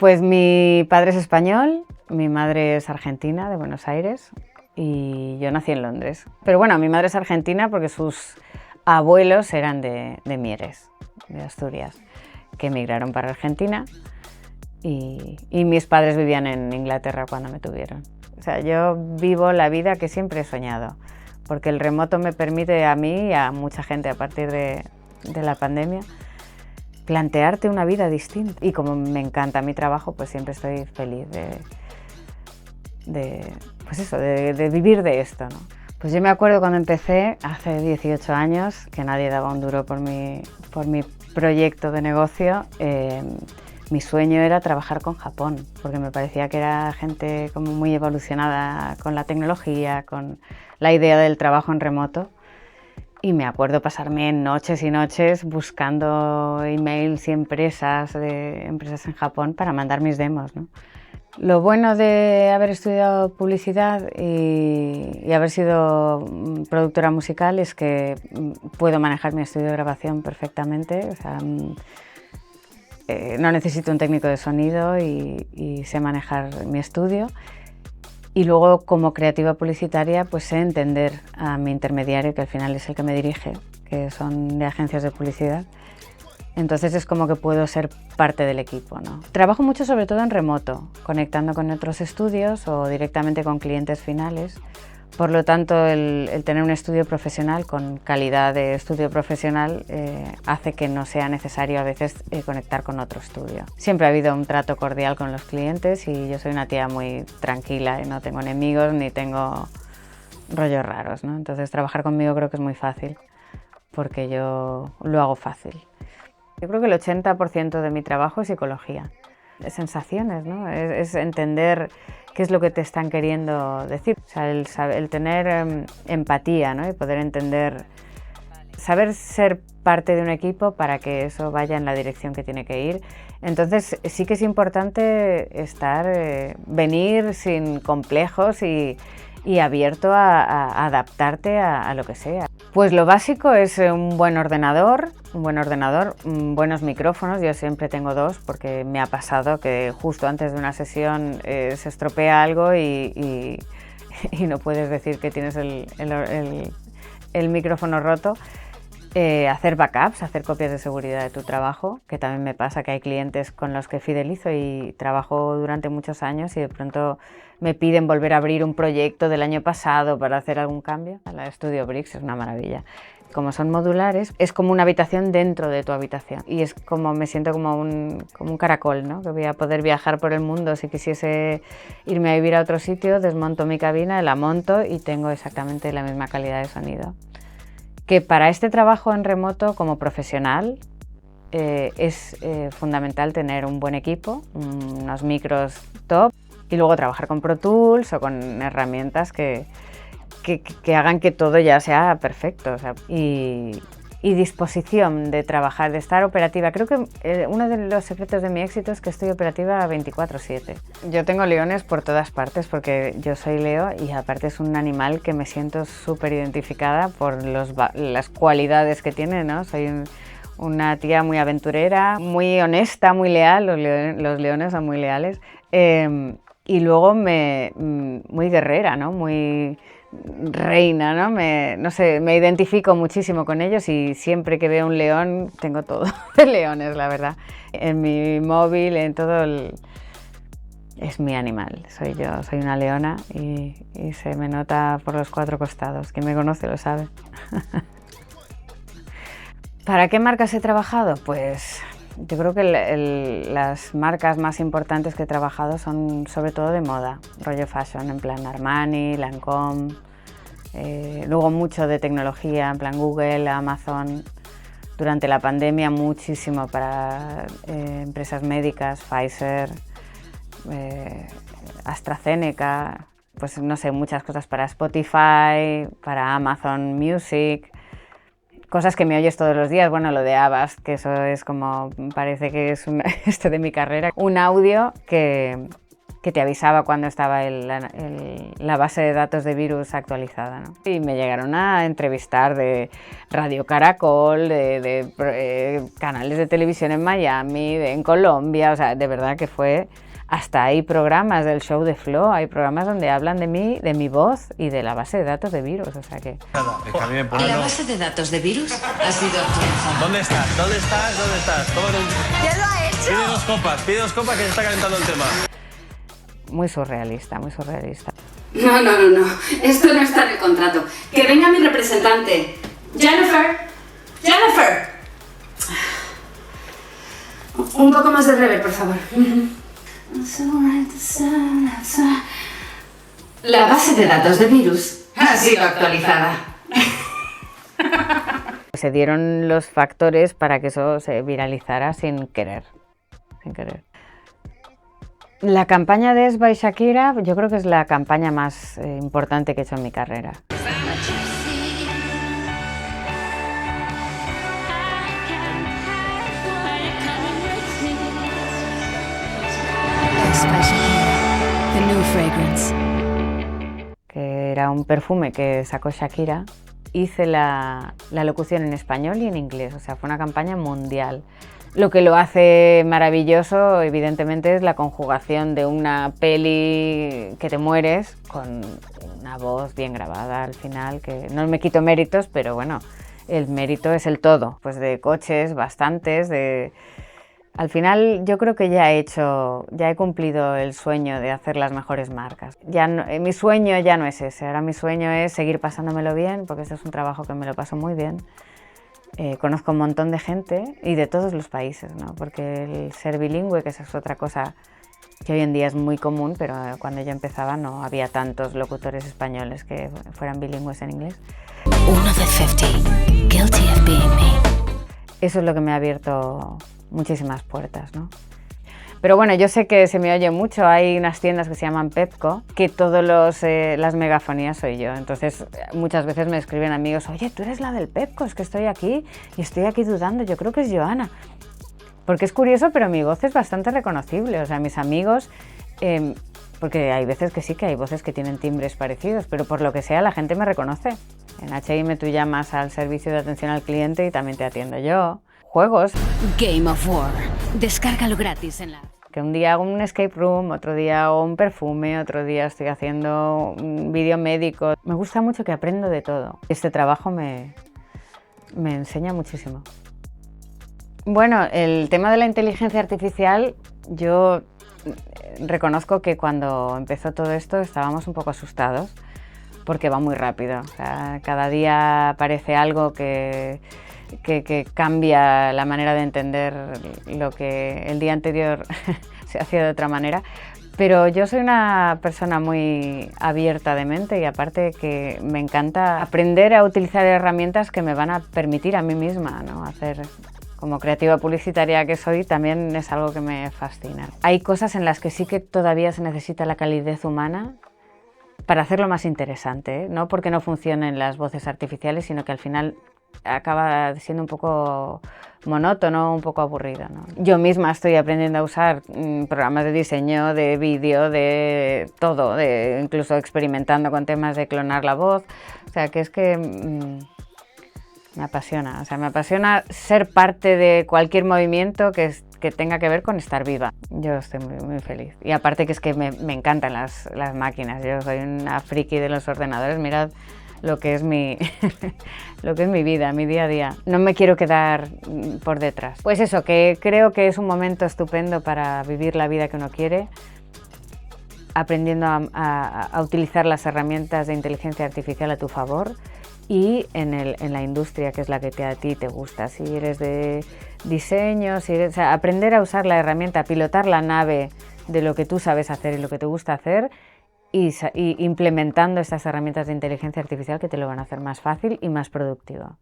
Pues mi padre es español, mi madre es argentina, de Buenos Aires, y yo nací en Londres. Pero bueno, mi madre es argentina porque sus abuelos eran de Mieres, de Asturias, que emigraron para Argentina, y mis padres vivían en Inglaterra cuando me tuvieron. O sea, yo vivo la vida que siempre he soñado, porque el remoto me permite a mí y a mucha gente a partir de la pandemia plantearte una vida distinta. Y como me encanta mi trabajo, pues siempre estoy feliz de vivir de esto, ¿no? Pues yo me acuerdo cuando empecé, hace 18 años, que nadie daba un duro por mi proyecto de negocio. Mi sueño era trabajar con Japón, porque me parecía que era gente como muy evolucionada con la tecnología, con la idea del trabajo en remoto. Y me acuerdo pasarme noches y noches buscando emails y empresas en Japón para mandar mis demos, ¿no? Lo bueno de haber estudiado publicidad y haber sido productora musical es que puedo manejar mi estudio de grabación perfectamente. O sea, no necesito un técnico de sonido y sé manejar mi estudio. Y luego, como creativa publicitaria, pues sé entender a mi intermediario, que al final es el que me dirige, que son de agencias de publicidad. Entonces es como que puedo ser parte del equipo, ¿no? Trabajo mucho sobre todo en remoto, conectando con otros estudios o directamente con clientes finales. Por lo tanto, el tener un estudio profesional con calidad de estudio profesional hace que no sea necesario a veces conectar con otro estudio. Siempre ha habido un trato cordial con los clientes y yo soy una tía muy tranquila y no tengo enemigos ni tengo rollos raros, ¿no? Entonces trabajar conmigo creo que es muy fácil porque yo lo hago fácil. Yo creo que el 80% de mi trabajo es psicología. Es sensaciones, ¿no? Es entender qué es lo que te están queriendo decir. O sea, el tener empatía, ¿no? Y poder entender, saber ser parte de un equipo para que eso vaya en la dirección que tiene que ir. Entonces sí que es importante venir sin complejos y abierto a adaptarte a lo que sea. Pues lo básico es un buen ordenador, buenos micrófonos. Yo siempre tengo dos porque me ha pasado que justo antes de una sesión se estropea algo y no puedes decir que tienes el micrófono roto. Hacer backups, hacer copias de seguridad de tu trabajo, que también me pasa que hay clientes con los que fidelizo y trabajo durante muchos años y de pronto me piden volver a abrir un proyecto del año pasado para hacer algún cambio. La Studio Bricks es una maravilla. Como son modulares, es como una habitación dentro de tu habitación y es como me siento como un caracol, ¿no? Que voy a poder viajar por el mundo. Si quisiese irme a vivir a otro sitio, desmonto mi cabina, la monto y tengo exactamente la misma calidad de sonido. Que para este trabajo en remoto como profesional es fundamental tener un buen equipo, unos micros top y luego trabajar con Pro Tools o con herramientas que hagan que todo ya sea perfecto. O sea, y disposición de trabajar, de estar operativa. Creo que uno de los secretos de mi éxito es que estoy operativa 24/7. Yo tengo leones por todas partes porque yo soy Leo y aparte es un animal que me siento súper identificada por las cualidades que tiene, ¿no? Soy una tía muy aventurera, muy honesta, muy leal. Los leones son muy leales. Y luego muy guerrera, ¿no? Muy reina, ¿no? No sé, me identifico muchísimo con ellos y siempre que veo un león tengo todo de leones, la verdad. En mi móvil, en todo es mi animal, soy yo, soy una leona y se me nota por los 4 costados. Quien me conoce lo sabe. ¿Para qué marcas he trabajado? Pues yo creo que las marcas más importantes que he trabajado son sobre todo de moda, rollo fashion, en plan Armani, Lancôme, luego mucho de tecnología, en plan Google, Amazon. Durante la pandemia muchísimo para empresas médicas, Pfizer, AstraZeneca, pues no sé, muchas cosas para Spotify, para Amazon Music. Cosas que me oyes todos los días, bueno, lo de Avast, que eso es como, parece que es de mi carrera. Un audio que que te avisaba cuando estaba la base de datos de virus actualizada, ¿no? Y me llegaron a entrevistar de Radio Caracol, de canales de televisión en Miami, en Colombia, o sea, de verdad que fue... Hasta hay programas del show de Flo, hay programas donde hablan de mí, de mi voz y de la base de datos de virus, o sea que... La base de datos de virus ha sido actualizada. ¿Dónde estás? ¿Dónde estás? ¿Dónde estás? Tómate un... ¡Ya lo ha hecho! Pide dos copas que se está calentando el tema. Muy surrealista, muy surrealista. No. Esto no está en el contrato. Que venga mi representante. Jennifer. Un poco más de reverb, por favor. La base de datos de virus ha sido actualizada. Se dieron los factores para que eso se viralizara sin querer. La campaña de Esba y Shakira, yo creo que es la campaña más importante que he hecho en mi carrera. The new fragrance. Que era un perfume que sacó Shakira. Hice la locución en español y en inglés, o sea, fue una campaña mundial. Lo que lo hace maravilloso, evidentemente, es la conjugación de una peli que te mueres con una voz bien grabada al final, que no me quito méritos, pero bueno, el mérito es el todo. Pues de coches, bastantes, de... Al final yo creo que ya he cumplido el sueño de hacer las mejores marcas. Mi sueño ya no es ese, ahora mi sueño es seguir pasándomelo bien, porque este es un trabajo que me lo paso muy bien. Conozco un montón de gente y de todos los países, ¿no? Porque el ser bilingüe, que esa es otra cosa que hoy en día es muy común, pero cuando yo empezaba no había tantos locutores españoles que fueran bilingües en inglés. Uno de 50, guilty of being me. Eso es lo que me ha abierto muchísimas puertas, ¿no? Pero bueno, yo sé que se me oye mucho, hay unas tiendas que se llaman Pepco, que todas las megafonías soy yo, entonces muchas veces me escriben amigos, oye, tú eres la del Pepco, es que estoy aquí y estoy aquí dudando, yo creo que es Joana. Porque es curioso, pero mi voz es bastante reconocible, o sea, mis amigos, porque hay veces que sí que hay voces que tienen timbres parecidos, pero por lo que sea la gente me reconoce. En H&M tú llamas al servicio de atención al cliente y también te atiendo yo. Juegos. Game of War. Descárgalo gratis en la... Que un día hago un escape room, otro día hago un perfume, otro día estoy haciendo un vídeo médico. Me gusta mucho que aprendo de todo. Este trabajo me enseña muchísimo. Bueno, el tema de la inteligencia artificial, yo reconozco que cuando empezó todo esto estábamos un poco asustados porque va muy rápido. O sea, cada día aparece algo que cambia la manera de entender lo que el día anterior se hacía de otra manera. Pero yo soy una persona muy abierta de mente y aparte que me encanta aprender a utilizar herramientas que me van a permitir a mí misma, ¿no? Hacer, como creativa publicitaria que soy, también es algo que me fascina. Hay cosas en las que sí que todavía se necesita la calidez humana para hacerlo más interesante, ¿eh? No porque no funcionen las voces artificiales, sino que al final acaba siendo un poco monótono, un poco aburrido, ¿no? Yo misma estoy aprendiendo a usar programas de diseño, de vídeo, de todo, incluso experimentando con temas de clonar la voz. O sea, que es que me apasiona. O sea, me apasiona ser parte de cualquier movimiento que tenga que ver con estar viva. Yo estoy muy, muy feliz. Y aparte que es que me encantan las máquinas. Yo soy una friki de los ordenadores. Mirad lo que es mi vida, mi día a día. No me quiero quedar por detrás. Pues eso, que creo que es un momento estupendo para vivir la vida que uno quiere, aprendiendo a utilizar las herramientas de inteligencia artificial a tu favor y en la industria que es la que a ti te gusta. Si eres de diseño, o sea, aprender a usar la herramienta, pilotar la nave de lo que tú sabes hacer y lo que te gusta hacer, y implementando estas herramientas de inteligencia artificial que te lo van a hacer más fácil y más productivo.